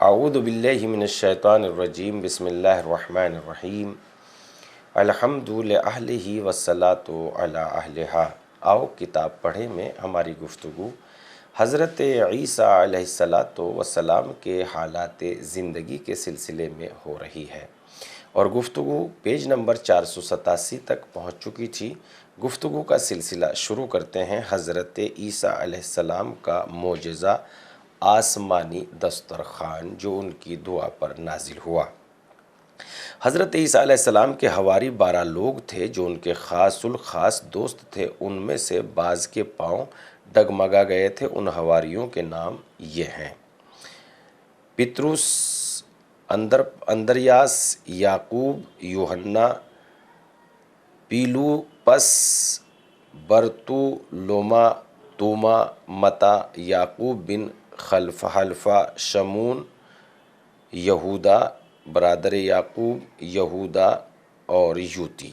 اعوذ باللہ من الشیطان الرجیم بسم اللہ الرحمن الرحیم الحمد لأہلہ والصلاۃ علی اہلہا۔ آؤ کتاب پڑھیں میں ہماری گفتگو حضرت عیسیٰ علیہ السلام کے حالات زندگی کے سلسلے میں ہو رہی ہے، اور گفتگو پیج نمبر 487 تک پہنچ چکی تھی۔ گفتگو کا سلسلہ شروع کرتے ہیں۔ حضرت عیسیٰ علیہ السلام کا معجزہ آسمانی دسترخوان جو ان کی دعا پر نازل ہوا۔ حضرت عیسیٰ علیہ السلام کے حواری 12 لوگ تھے جو ان کے خاص الخاص دوست تھے۔ ان میں سے بعض کے پاؤں ڈگمگا گئے تھے۔ ان حواریوں کے نام یہ ہیں: پطرس، اندریاس، یعقوب، یوحنا، پیلوپس، برتولوما، توما، متی، یعقوب بن حلفہ، شمعون، یہودا برادر یعقوب، یہودا اور یوتی۔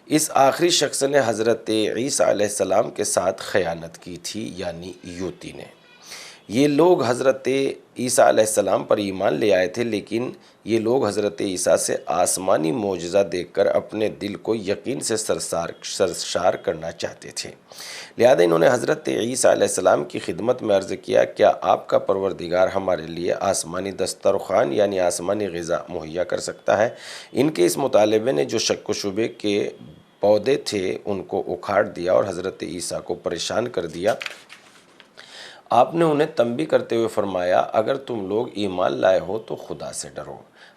اس آخری شخص نے حضرت عیسیٰ علیہ السلام کے ساتھ خیانت کی تھی، یعنی یوتی نے۔ یہ لوگ حضرت عیسیٰ علیہ السلام پر ایمان لے آئے تھے، لیکن یہ لوگ حضرت عیسیٰ سے آسمانی معجزہ دیکھ کر اپنے دل کو یقین سے سرشار کرنا چاہتے تھے۔ لہذا انہوں نے حضرت عیسیٰ علیہ السلام کی خدمت میں عرض کیا، کیا آپ کا پروردگار ہمارے لیے آسمانی دسترخوان یعنی آسمانی غذا مہیا کر سکتا ہے؟ ان کے اس مطالبے نے جو شک و شبے کے پودے تھے ان کو اکھاڑ دیا اور حضرت عیسیٰ کو پریشان کر دیا۔ آپ نے انہیں تنبیہ کرتے ہوئے فرمایا، اگر تم لوگ ایمان لائے ہو تو خدا سے ڈرو۔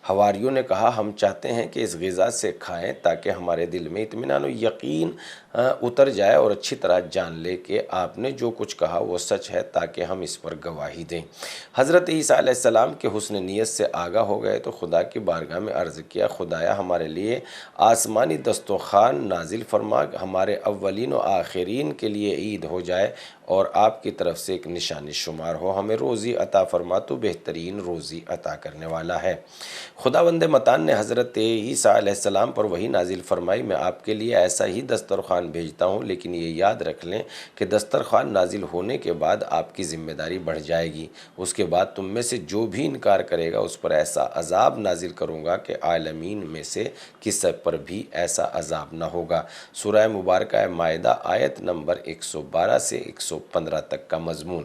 حواریوں نے کہا، ہم چاہتے ہیں کہ اس غذا سے کھائیں تاکہ ہمارے دل میں اطمینان و یقین اتر جائے اور اچھی طرح جان لے کہ آپ نے جو کچھ کہا وہ سچ ہے، تاکہ ہم اس پر گواہی دیں۔ حضرت عیسیٰ علیہ السلام کے حسن نیت سے آگاہ ہو گئے تو خدا کی بارگاہ میں عرض کیا، خدایا ہمارے لیے آسمانی دسترخوان نازل فرما، ہمارے اولین و آخرین کے لیے عید ہو جائے اور آپ کی طرف سے ایک نشانی شمار ہو، ہمیں روزی عطا فرما، تو بہترین روزی عطا کرنے والا ہے۔ خداوند متعال نے حضرت عیسیٰ علیہ السلام پر وحی نازل فرمائی، میں آپ کے لیے ایسا ہی دسترخوان بھیجتا ہوں، لیکن یہ یاد رکھ لیں کہ دسترخوان نازل ہونے کے بعد آپ کی ذمہ داری بڑھ جائے گی۔ اس کے بعد تم میں سے جو بھی انکار کرے گا اس پر ایسا عذاب نازل کروں گا کہ عالمین میں سے کسی پر بھی ایسا عذاب نہ ہوگا۔ سورہ مبارکہ مائدہ آیت نمبر 112 سے 115 تک کا مضمون۔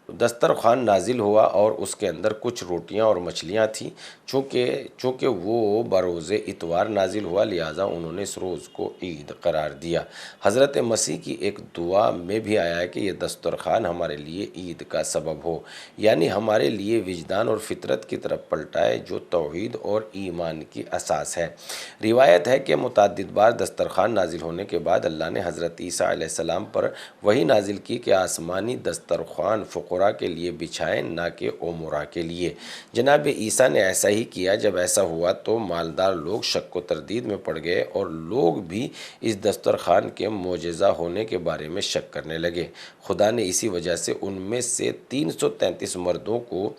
دسترخوان نازل ہوا اور اس کے اندر کچھ روٹیاں اور مچھلیاں تھیں۔ چونکہ وہ بروز اتوار نازل ہوا، لہٰذا انہوں نے اس روز کو عید قرار دیا۔ حضرت مسیح کی ایک دعا میں بھی آیا ہے کہ یہ دسترخوان ہمارے لیے عید کا سبب ہو، یعنی ہمارے لیے وجدان اور فطرت کی طرف پلٹائے جو توحید اور ایمان کی اساس ہے۔ روایت ہے کہ متعدد بار دسترخوان نازل ہونے کے بعد اللہ نے حضرت عیسیٰ علیہ السلام پر وحی نازل کی کہ آسمانی دسترخوان فقراء کے لیے بچھائیں، نہ کہ امراء کے لیے۔ جناب عیسیٰ نے ایسا ہی کیا۔ جب ایسا ہوا تو مالدار لوگ شک و تردید میں پڑ گئے اور لوگ بھی اس دسترخوان کے معجزہ ہونے کے بارے میں شک کرنے لگے۔ خدا نے اسی وجہ سے ان میں سے 333 مردوں کو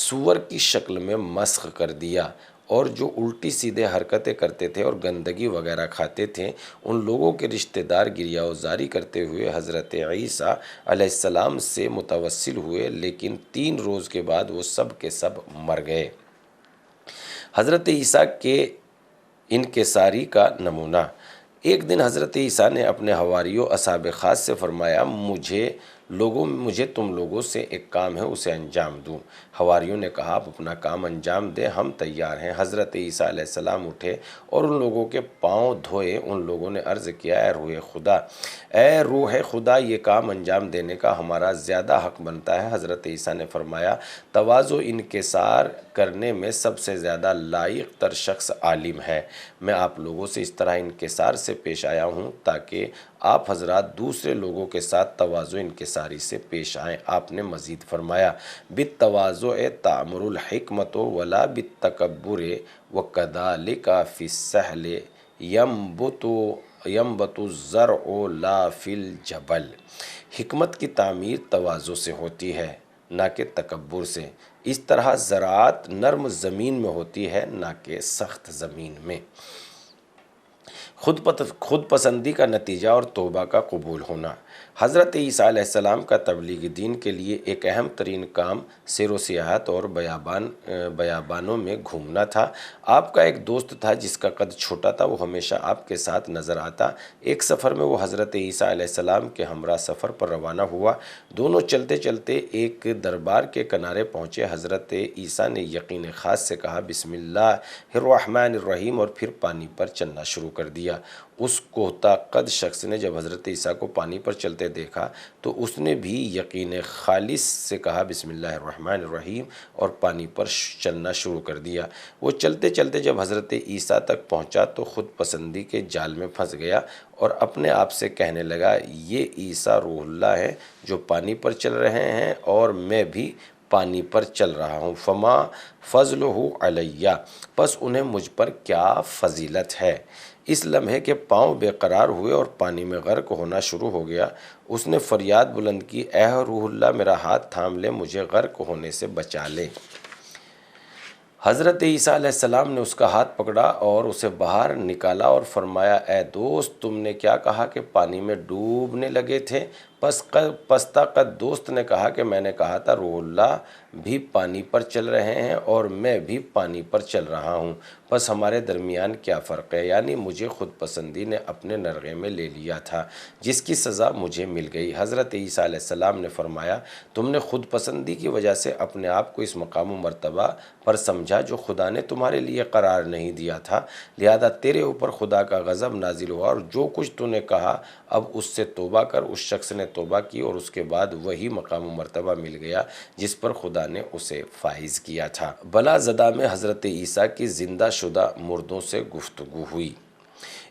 سور کی شکل میں مسخ کر دیا، اور جو الٹی سیدھے حرکتیں کرتے تھے اور گندگی وغیرہ کھاتے تھے ان لوگوں کے رشتہ دار گریہ وزاری کرتے ہوئے حضرت عیسیٰ علیہ السلام سے متوسل ہوئے، لیکن 3 روز کے بعد وہ سب کے سب مر گئے۔ حضرت عیسیٰ کے انکساری کا نمونہ۔ ایک دن حضرت عیسیٰ نے اپنے حواریوں اصحاب خاص سے فرمایا، مجھے تم لوگوں سے ایک کام ہے، اسے انجام دوں۔ حواریوں نے کہا، آپ اپنا کام انجام دیں، ہم تیار ہیں۔ حضرت عیسیٰ علیہ السلام اٹھے اور ان لوگوں کے پاؤں دھوئے۔ ان لوگوں نے عرض کیا، اے روح خدا، یہ کام انجام دینے کا ہمارا زیادہ حق بنتا ہے۔ حضرت عیسیٰ نے فرمایا، تواضع انکسار کرنے میں سب سے زیادہ لائق تر شخص عالم ہے۔ میں آپ لوگوں سے اس طرح انکسار سے پیش آیا ہوں تاکہ آپ حضرات دوسرے لوگوں کے ساتھ تواضع انکساری سے پیش آئیں۔ آپ نے مزید فرمایا، بالتواضع تعمر الحکمت ولا بالتکبر وکذلک فی السہل ینبت الزرع لا فی الجبل۔ حکمت کی تعمیر تواضع سے ہوتی ہے، نہ کہ تکبر سے۔ اس طرح زراعت نرم زمین میں ہوتی ہے، نہ کہ سخت زمین میں۔ خود پسندی کا نتیجہ اور توبہ کا قبول ہونا۔ حضرت عیسیٰ علیہ السلام کا تبلیغ دین کے لیے ایک اہم ترین کام سیر و سیاحت اور بیابانوں میں گھومنا تھا۔ آپ کا ایک دوست تھا جس کا قد چھوٹا تھا، وہ ہمیشہ آپ کے ساتھ نظر آتا۔ ایک سفر میں وہ حضرت عیسیٰ علیہ السلام کے ہمراہ سفر پر روانہ ہوا۔ دونوں چلتے چلتے ایک دربار کے کنارے پہنچے۔ حضرت عیسیٰ نے یقین خاص سے کہا بسم اللہ الرحمن الرحیم اور پھر پانی پر چلنا شروع کر دیا۔ اس کوہتا قد شخص نے جب حضرت عیسیٰ کو پانی پر چلتے دیکھا تو اس نے بھی یقین خالص سے کہا بسم اللہ الرحمن الرحیم اور پانی پر چلنا شروع کر دیا۔ وہ چلتے چلتے جب حضرت عیسیٰ تک پہنچا تو خود پسندی کے جال میں پھنس گیا اور اپنے آپ سے کہنے لگا یہ عیسیٰ روح اللہ ہے جو پانی پر چل رہے ہیں اور میں بھی پانی پر چل رہا ہوں، فما فضلہ علیہ، پس انہیں مجھ پر کیا فضیلت ہے۔ اس لمحے کے پاؤں بے قرار ہوئے اور پانی میں غرق ہونا شروع ہو گیا۔ اس نے فریاد بلند کی اے روح اللہ میرا ہاتھ تھام لے، مجھے غرق ہونے سے بچا لے۔ حضرت عیسیٰ علیہ السلام نے اس کا ہاتھ پکڑا اور اسے باہر نکالا اور فرمایا اے دوست تم نے کیا کہا کہ پانی میں ڈوبنے لگے تھے؟ پستہ قد دوست نے کہا کہ میں نے کہا تھا روح اللہ بھی پانی پر چل رہے ہیں اور میں بھی پانی پر چل رہا ہوں، بس ہمارے درمیان کیا فرق ہے؟ یعنی مجھے خود پسندی نے اپنے نرغے میں لے لیا تھا جس کی سزا مجھے مل گئی۔ حضرت عیسیٰ علیہ السلام نے فرمایا تم نے خود پسندی کی وجہ سے اپنے آپ کو اس مقام و مرتبہ پر سمجھا جو خدا نے تمہارے لیے قرار نہیں دیا تھا، لہذا تیرے اوپر خدا کا غضب نازل ہوا اور جو کچھ تو نے کہا اب اس سے توبہ کر۔ اس شخص نے توبہ کی اور اس کے بعد وہی مقام و مرتبہ مل گیا جس پر خدا نے اسے فائز کیا تھا۔ بلا زدہ میں حضرت عیسیٰ کی زندہ شدہ مردوں سے گفتگو ہوئی۔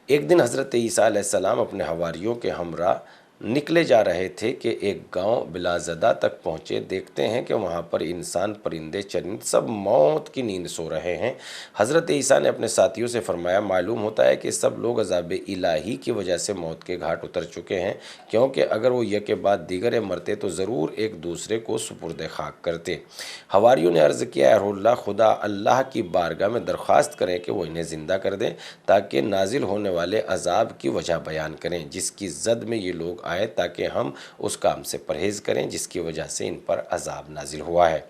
ایک دن حضرت عیسیٰ علیہ السلام اپنے حواریوں کے ہمراہ نکلے جا رہے تھے کہ ایک گاؤں بلازدہ تک پہنچے۔ دیکھتے ہیں کہ وہاں پر انسان پرندے چرند سب موت کی نیند سو رہے ہیں۔ حضرت عیسیٰ نے اپنے ساتھیوں سے فرمایا معلوم ہوتا ہے کہ سب لوگ عذاب الہی کی وجہ سے موت کے گھاٹ اتر چکے ہیں، کیونکہ اگر وہ یک بعد دیگر مرتے تو ضرور ایک دوسرے کو سپرد خاک کرتے۔ حواریوں نے عرض کیا اے روح اللہ خدا اللہ کی بارگاہ میں درخواست کریں کہ وہ انہیں زندہ کر دیں تاکہ نازل ہونے والے عذاب کی وجہ بیان کریں جس کی زد میں یہ لوگ آئے تاکہ ہم اس کام سے پرہیز کریں جس کی وجہ سے ان پر عذاب نازل ہوا ہے۔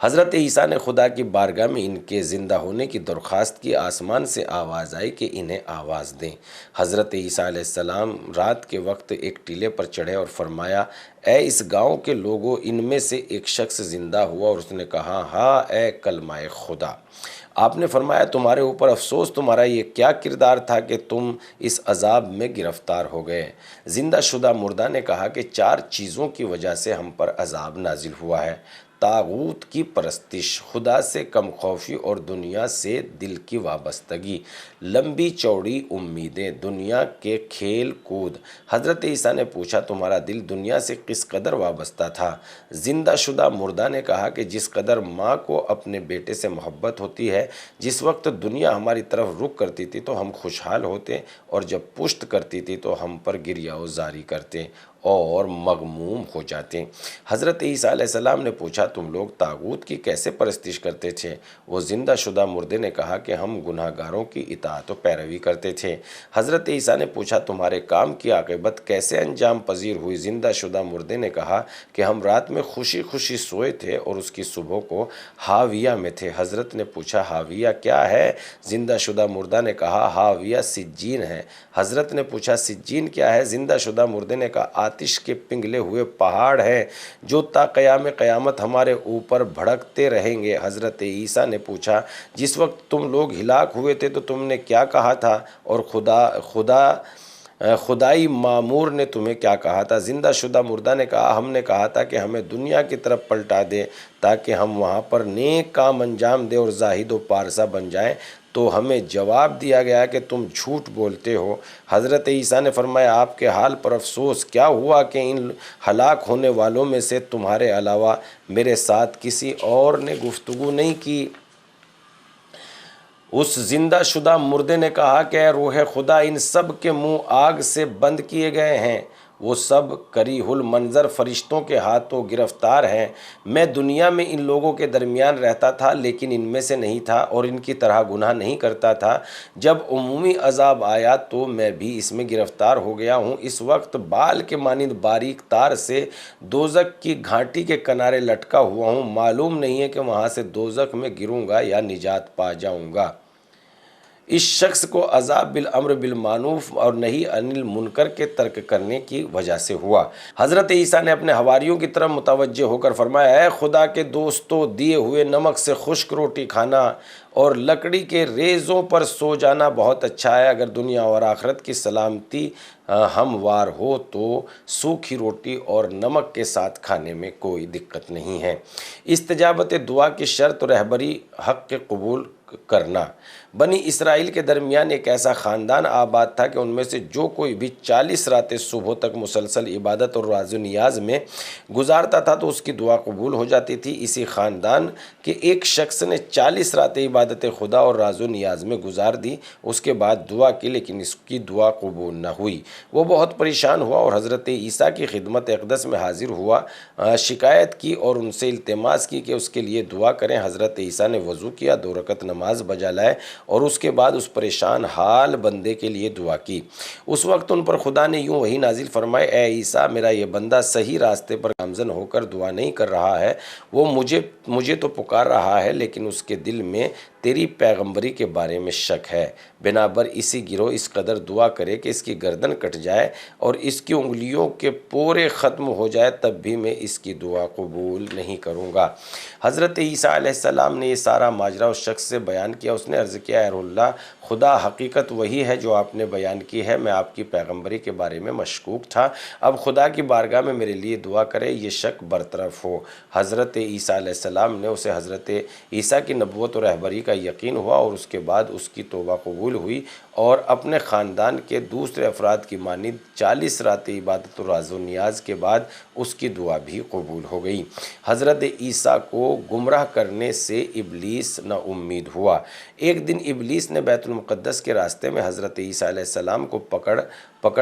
حضرت عیسیٰ نے خدا کی بارگاہ میں ان کے زندہ ہونے کی درخواست کی۔ آسمان سے آواز آئی کہ انہیں آواز دیں۔ حضرت عیسیٰ علیہ السلام رات کے وقت ایک ٹیلے پر چڑھے اور فرمایا اے اس گاؤں کے لوگوں ان میں سے ایک شخص زندہ ہوا اور اس نے کہا ہاں اے کلمہ خدا۔ آپ نے فرمایا تمہارے اوپر افسوس، تمہارا یہ کیا کردار تھا کہ تم اس عذاب میں گرفتار ہو گئے؟ زندہ شدہ مردہ نے کہا کہ 4 چیزوں کی وجہ سے ہم پر عذاب نازل ہوا ہے: طاغوت کی پرستش، خدا سے کم خوفی اور دنیا سے دل کی وابستگی، لمبی چوڑی امیدیں، دنیا کے کھیل کود۔ حضرت عیسیٰ نے پوچھا تمہارا دل دنیا سے کس قدر وابستہ تھا؟ زندہ شدہ مردہ نے کہا کہ جس قدر ماں کو اپنے بیٹے سے محبت ہوتی ہے، جس وقت دنیا ہماری طرف رخ کرتی تھی تو ہم خوشحال ہوتے اور جب پشت کرتی تھی تو ہم پر گریہ و زاری کرتے اور مغموم ہو جاتے۔ حضرت عیسیٰ علیہ السلام نے پوچھا تم لوگ طاغوت کی کیسے پرستش کرتے تھے؟ وہ زندہ شدہ مردے نے کہا کہ ہم گناہ گاروں کی اطاعت و پیروی کرتے تھے۔ حضرت عیسیٰ نے پوچھا تمہارے کام کی عاقبت کیسے انجام پذیر ہوئی؟ زندہ شدہ مردے نے کہا کہ ہم رات میں خوشی خوشی سوئے تھے اور اس کی صبح کو ہاویہ میں تھے۔ حضرت نے پوچھا ہاویہ کیا ہے؟ زندہ شدہ مردہ نے کہا ہاویہ سجین ہے۔ حضرت نے پوچھا سجین کیا ہے؟ زندہ شدہ مردے نے کہا آتش کے پنگھلے ہوئے پہاڑ ہیں جو تا قیام قیامت ہمارے اوپر بھڑکتے رہیں گے۔ حضرت عیسیٰ نے پوچھا جس وقت تم لوگ ہلاک ہوئے تھے تو تم نے کیا کہا تھا اور خدائی مامور نے تمہیں کیا کہا تھا؟ زندہ شدہ مردہ نے کہا ہم نے کہا تھا کہ ہمیں دنیا کی طرف پلٹا دے تاکہ ہم وہاں پر نیک کام انجام دیں اور زاہد و پارسا بن جائیں، تو ہمیں جواب دیا گیا کہ تم جھوٹ بولتے ہو۔ حضرت عیسیٰ نے فرمایا آپ کے حال پر افسوس، کیا ہوا کہ ان ہلاک ہونے والوں میں سے تمہارے علاوہ میرے ساتھ کسی اور نے گفتگو نہیں کی؟ اس زندہ شدہ مردے نے کہا کہ اے روح خدا ان سب کے منہ آگ سے بند کیے گئے ہیں۔ وہ سب کریہ المنظر فرشتوں کے ہاتھوں گرفتار ہیں۔ میں دنیا میں ان لوگوں کے درمیان رہتا تھا لیکن ان میں سے نہیں تھا اور ان کی طرح گناہ نہیں کرتا تھا۔ جب عمومی عذاب آیا تو میں بھی اس میں گرفتار ہو گیا ہوں۔ اس وقت بال کے مانند باریک تار سے دوزخ کی گھاٹی کے کنارے لٹکا ہوا ہوں، معلوم نہیں ہے کہ وہاں سے دوزخ میں گروں گا یا نجات پا جاؤں گا۔ اس شخص کو عذاب بالامر بالمعروف اور نہی عن المنکر کے ترک کرنے کی وجہ سے ہوا۔ حضرت عیسیٰ نے اپنے حواریوں کی طرف متوجہ ہو کر فرمایا، اے خدا کے دوستو، دیے ہوئے نمک سے خشک روٹی کھانا اور لکڑی کے ریزوں پر سو جانا بہت اچھا ہے۔ اگر دنیا اور آخرت کی سلامتی ہموار ہو تو سوکھی روٹی اور نمک کے ساتھ کھانے میں کوئی دقت نہیں ہے۔ استجابت دعا کی شرط رہبری حق کے قبول کرنا۔ بنی اسرائیل کے درمیان ایک ایسا خاندان آباد تھا کہ ان میں سے جو کوئی بھی 40 راتیں صبح تک مسلسل عبادت اور راز و نیاز میں گزارتا تھا تو اس کی دعا قبول ہو جاتی تھی۔ اسی خاندان کے ایک شخص نے 40 راتیں عبادت خدا اور راز و نیاز میں گزار دی، اس کے بعد دعا کی لیکن اس کی دعا قبول نہ ہوئی۔ وہ بہت پریشان ہوا اور حضرت عیسیٰ کی خدمت اقدس میں حاضر ہوا، شکایت کی اور ان سے التماس کی کہ اس کے لیے دعا کریں۔ حضرت عیسیٰ نے وضو کیا، 2 رکعت نماز بجا لائے اور اس کے بعد اس پریشان حال بندے کے لیے دعا کی۔ اس وقت ان پر خدا نے یوں وحی نازل فرمائے، اے عیسیٰ، میرا یہ بندہ صحیح راستے پر گامزن ہو کر دعا نہیں کر رہا ہے، وہ مجھے تو پکار رہا ہے لیکن اس کے دل میں تیری پیغمبری کے بارے میں شک ہے۔ بنابر اسی گروہ اس قدر دعا کرے کہ اس کی گردن کٹ جائے اور اس کی انگلیوں کے پورے ختم ہو جائے، تب بھی میں اس کی دعا قبول نہیں کروں گا۔ حضرت عیسیٰ علیہ السلام نے یہ سارا ماجرا اس شخص سے بیان کیا۔ اس نے عرض کیا، اے اللہ، خدا حقیقت وہی ہے جو آپ نے بیان کی ہے، میں آپ کی پیغمبری کے بارے میں مشکوک تھا، اب خدا کی بارگاہ میں میرے لیے دعا کرے، یہ شک برطرف ہو۔ حضرت عیسیٰ علیہ السلام نے اسے حضرت عیسیٰ کی نبوت و رہبری کا یقین ہوا اور اس کے بعد اس کی توبہ قبول ہوئی اور اپنے خاندان کے دوسرے افراد کی مانند 40 راتیں عبادت و راز و نیاز کے بعد اس کی دعا بھی قبول ہو گئی۔ حضرت عیسیٰ کو گمراہ کرنے سے ابلیس نا امید ہوا۔ ایک دن ابلیس نے بیت المقدس کے راستے میں حضرت عیسیٰ علیہ السلام کو پکڑ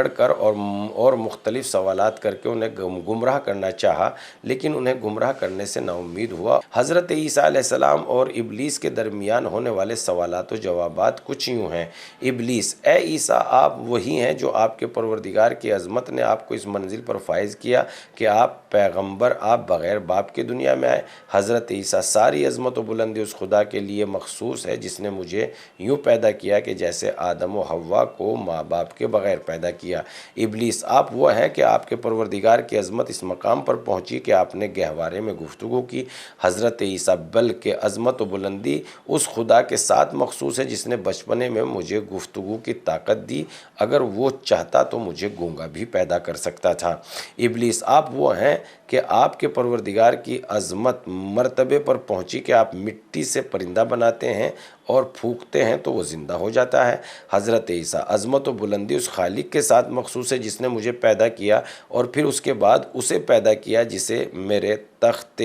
کر اور مختلف سوالات کر کے انہیں گمراہ کرنا چاہا، لیکن انہیں گمراہ کرنے سے نا امید ہوا۔ حضرت عیسیٰ علیہ السلام اور ابلیس کے درمیان ہونے والے سوالات و جوابات کچھ یوں ہیں۔ ابلیس، اے عیسیٰ، آپ وہی ہیں جو آپ کے پروردگار کی عظمت نے آپ کو اس منزل پر فائز کیا کہ آپ پیغمبر، آپ بغیر باپ کے دنیا میں آئے۔ حضرت عیسیٰ، ساری عظمت و بلندی اس خدا کے لیے مخصوص ہے جس نے مجھے یوں پیدا کیا کہ جیسے آدم و حوا کو ماں باپ کے بغیر پیدا کیا۔ ابلیس، آپ وہ ہیں کہ آپ کے پروردگار کی عظمت اس مقام پر پہنچی کہ آپ نے گہوارے میں گفتگو کی۔ حضرت عیسیٰ، بلکہ عظمت و بلندی اس خدا کے ساتھ مخصوص ہے جس نے بچپنے میں مجھے گفتگو کی طاقت دی، اگر وہ چاہتا تو مجھے گونگا بھی پیدا کر سکتا تھا۔ ابلیس، آپ وہ ہیں کہ آپ کے پروردگار کی عظمت مرتبے پر پہنچی کہ آپ مٹی سے پرندہ بناتے ہیں اور پھونکتے ہیں تو وہ زندہ ہو جاتا ہے۔ حضرت عیسیٰ، عظمت و بلندی اس خالق کے ساتھ مخصوص ہے جس نے مجھے پیدا کیا اور پھر اس کے بعد اسے پیدا کیا جسے میرے تخت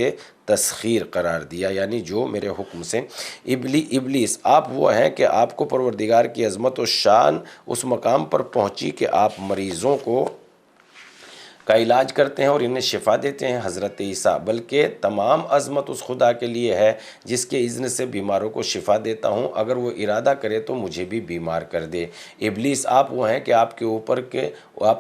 تسخیر قرار دیا، یعنی جو میرے حکم سے۔ ابلیس، آپ وہ ہیں کہ آپ کو پروردگار کی عظمت و شان اس مقام پر پہنچی کہ آپ مریضوں کا علاج کرتے ہیں اور انہیں شفا دیتے ہیں۔ حضرت عیسیٰ، بلکہ تمام عظمت اس خدا کے لیے ہے جس کے اذن سے بیماروں کو شفا دیتا ہوں، اگر وہ ارادہ کرے تو مجھے بھی بیمار کر دے۔ ابلیس، آپ وہ ہیں کہ آپ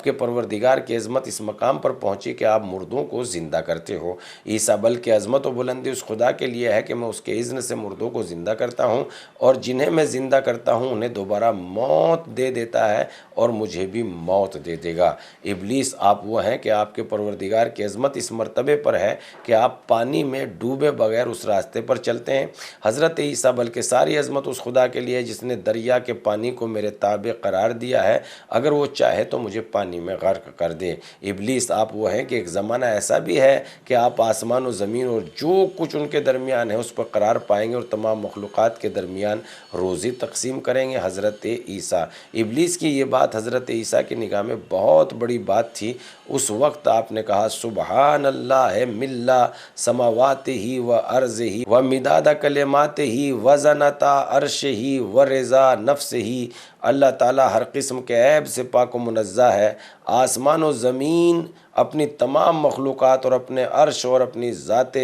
کے پروردگار کی عظمت اس مقام پر پہنچی کہ آپ مردوں کو زندہ کرتے ہو۔ عیسیٰ، بلکہ عظمت و بلندی اس خدا کے لیے ہے کہ میں اس کے اذن سے مردوں کو زندہ کرتا ہوں اور جنہیں میں زندہ کرتا ہوں انہیں دوبارہ موت دے دیتا ہے اور مجھے بھی موت دے دے گا۔ ابلیس، آپ وہ ہیں کہ آپ کے پروردگار کی عظمت اس مرتبے پر ہے کہ آپ پانی میں ڈوبے بغیر اس راستے پر چلتے ہیں۔ حضرت عیسیٰ، بلکہ ساری عظمت اس خدا کے لیے جس نے دریا کے پانی کو میرے تابع قرار دیا ہے، اگر وہ چاہے تو مجھے پانی میں غرق کر دے۔ ابلیس، آپ وہ ہیں کہ ایک زمانہ ایسا بھی ہے کہ آپ آسمان و زمین اور جو کچھ ان کے درمیان ہے اس پر قرار پائیں گے اور تمام مخلوقات کے درمیان روزی تقسیم کریں گے۔ حضرت عیسیٰ، ابلیس کی یہ بات حضرت عیسیٰ کی نگاہ میں بہت بڑی بات تھی۔ اس اس وقت آپ نے کہا سبحان اللہ ملا سماوات ہی و ارض ہی و مداد کلمات ہی و زنتا عرش ہی و رضا نفس ہی۔ اللہ تعالیٰ ہر قسم کے عیب سے پاک و منزہ ہے، آسمان و زمین اپنی تمام مخلوقات اور اپنے عرش اور اپنی ذات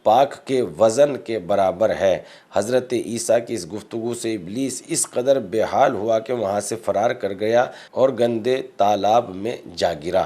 پاک کے وزن کے برابر ہے۔ حضرت عیسیٰ کی اس گفتگو سے ابلیس اس قدر بے حال ہوا کہ وہاں سے فرار کر گیا اور گندے تالاب میں جا گرا۔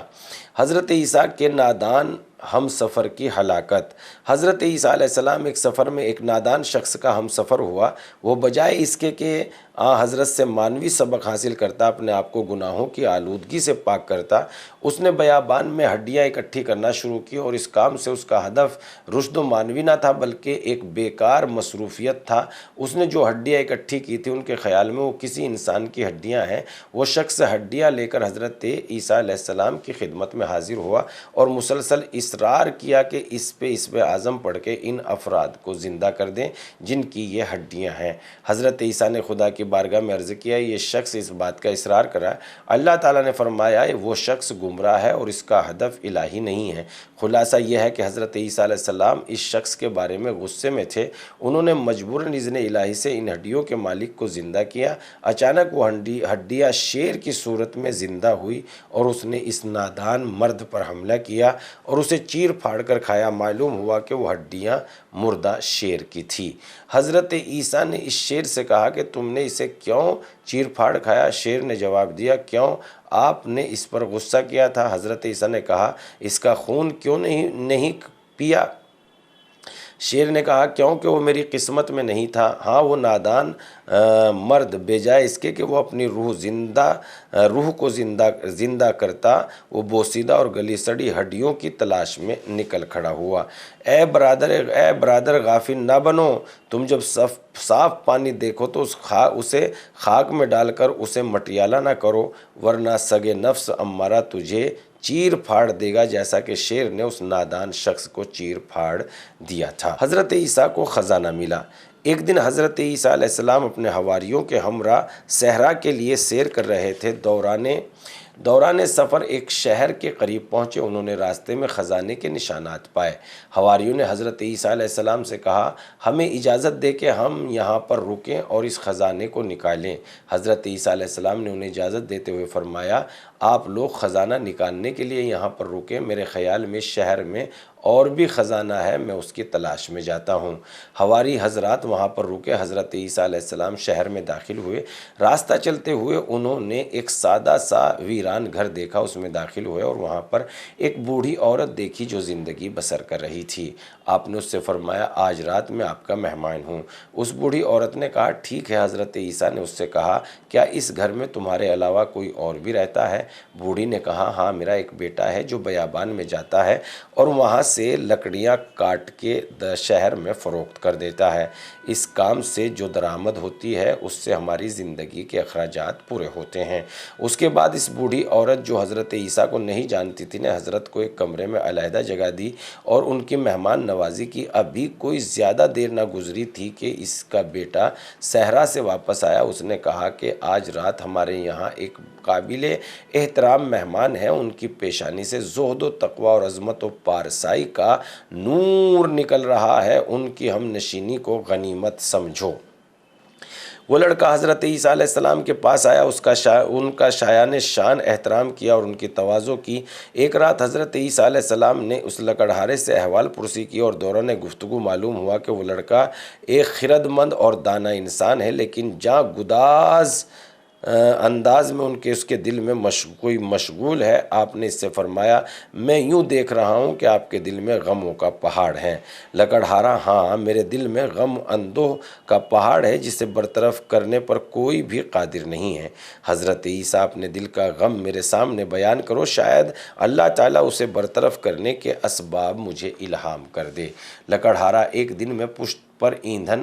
حضرت عیسیٰ کے نادان ہم سفر کی ہلاکت۔ حضرت عیسیٰ علیہ السلام ایک سفر میں ایک نادان شخص کا ہم سفر ہوا۔ وہ بجائے اس کے کہ حضرت سے معنوی سبق حاصل کرتا، اپنے آپ کو گناہوں کی آلودگی سے پاک کرتا، اس نے بیابان میں ہڈیاں اکٹھی کرنا شروع کی، اور اس کام سے اس کا ہدف رشد و معنوی نہ تھا بلکہ ایک بیکار مصروفیت تھا۔ اس نے جو ہڈیاں اکٹھی کی تھی ان کے خیال میں وہ کسی انسان کی ہڈیاں ہیں۔ وہ شخص ہڈیاں لے کر حضرت عیسیٰ علیہ السلام کی خدمت میں حاضر ہوا اور مسلسل اصرار کیا کہ اس پہ اعظم پڑھ کے ان افراد کو زندہ کر دیں جن کی یہ ہڈیاں ہیں۔ حضرت عیسیٰ نے خدا کی بارگاہ میں عرض کیا یہ شخص اس بات کا اصرار کر رہا ہے۔ اللہ تعالیٰ نے فرمایا وہ شخص گمراہ ہے اور اس کا ہدف الہی نہیں ہے۔ خلاصہ یہ ہے کہ حضرت عیسیٰ علیہ السلام اس شخص کے بارے میں غصے میں تھے۔ انہوں نے مجبوراً اذن الہی سے ان ہڈیوں کے مالک کو زندہ کیا۔ اچانک وہ ہڈیاں شیر کی صورت میں زندہ ہوئی اور اس نے اس نادان مرد پر حملہ کیا اور اسے چیر پھاڑ کر کھایا۔ معلوم ہوا کہ وہ ہڈیاں مردہ شیر کی تھی۔ حضرت عیسیٰ نے اس شیر سے کہا کہ تم نے اسے کیوں چیر پھاڑ کھایا؟ شیر نے جواب دیا کیوں آپ نے اس پر غصہ کیا تھا؟ حضرت عیسیٰ نے کہا اس کا خون کیوں نہیں پیا؟ شیر نے کہا کیونکہ وہ میری قسمت میں نہیں تھا۔ ہاں وہ نادان مرد بجائے اس کے کہ وہ اپنی روح کو زندہ کرتا، وہ بوسیدہ اور گلی سڑی ہڈیوں کی تلاش میں نکل کھڑا ہوا۔ اے برادر غافل نہ بنو، تم جب صاف پانی دیکھو تو اسے خاک میں ڈال کر اسے مٹیالہ نہ کرو، ورنہ سگے نفس امارہ تجھے چیر پھاڑ دے گا جیسا کہ شیر نے اس نادان شخص کو چیر پھاڑ دیا تھا۔ حضرت عیسیٰ کو خزانہ ملا۔ ایک دن حضرت عیسیٰ علیہ السلام اپنے حواریوں کے ہمراہ صحرا کے لیے سیر کر رہے تھے۔ دوران سفر ایک شہر کے قریب پہنچے۔ انہوں نے راستے میں خزانے کے نشانات پائے۔ حواریوں نے حضرت عیسیٰ علیہ السلام سے کہا ہمیں اجازت دے کہ ہم یہاں پر رکیں اور اس خزانے کو نکالیں۔ حضرت عیسیٰ علیہ السلام نے انہیں اجازت دیتے ہوئے فرمایا آپ لوگ خزانہ نکالنے کے لیے یہاں پر رکیں، میرے خیال میں شہر میں اور بھی خزانہ ہے، میں اس کی تلاش میں جاتا ہوں۔ حواری حضرات وہاں پر رکے۔ حضرت عیسیٰ علیہ السلام شہر میں داخل ہوئے۔ راستہ چلتے ہوئے انہوں نے ایک سادہ سا ویران گھر دیکھا، اس میں داخل ہوئے اور وہاں پر ایک بوڑھی عورت دیکھی جو زندگی بسر کر رہی تھی۔ آپ نے اس سے فرمایا آج رات میں آپ کا مہمان ہوں۔ اس بوڑھی عورت نے کہا ٹھیک ہے۔ حضرت عیسیٰ نے اس سے کہا کیا اس گھر میں تمہارے علاوہ کوئی اور بھی رہتا ہے؟ بوڑھی نے کہا ہاں میرا ایک بیٹا ہے جو بیابان میں جاتا ہے اور وہاں سے لکڑیاں کاٹ کے شہر میں فروخت کر دیتا ہے۔ اس کام سے جو درآمد ہوتی ہے اس سے ہماری زندگی کے اخراجات پورے ہوتے ہیں۔ اس کے بعد اس بوڑھی عورت جو حضرت عیسیٰ کو نہیں جانتی تھی نے حضرت کو ایک کمرے میں علیحدہ جگہ دی اور ان کی مہمان نوازی کی۔ ابھی کوئی زیادہ دیر نہ گزری تھی کہ اس کا بیٹا صحرا سے واپس آیا۔ اس نے کہا کہ آج رات ہمارے یہاں ایک قابل احترام مہمان ہیں، ان کی پیشانی سے زہد و تقوی اور عظمت و پارسائی کا نور نکل رہا ہے، ان کی ہم نشینی کو غنیمت سمجھو۔ وہ لڑکا حضرت عیسیٰ علیہ السلام کے پاس آیا، ان کا شایان شان احترام کیا اور ان کی تواضع کی۔ ایک رات حضرت عیسیٰ علیہ السلام نے اس لکڑہارے سے احوال پرسی کی اور دوران گفتگو معلوم ہوا کہ وہ لڑکا ایک خرد مند اور دانا انسان ہے، لیکن جاں گداز انداز میں اس کے دل میں کوئی مشغول ہے۔ آپ نے اس سے فرمایا میں یوں دیکھ رہا ہوں کہ آپ کے دل میں غموں کا پہاڑ ہے۔ لکڑہارا ہاں میرے دل میں غم اندوہ کا پہاڑ ہے جسے برطرف کرنے پر کوئی بھی قادر نہیں ہے۔ حضرت عیسیٰ اپنے دل کا غم میرے سامنے بیان کرو، شاید اللہ تعالیٰ اسے برطرف کرنے کے اسباب مجھے الہام کر دے۔ لکڑہارا ایک دن میں پشت پر ایندھن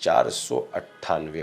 498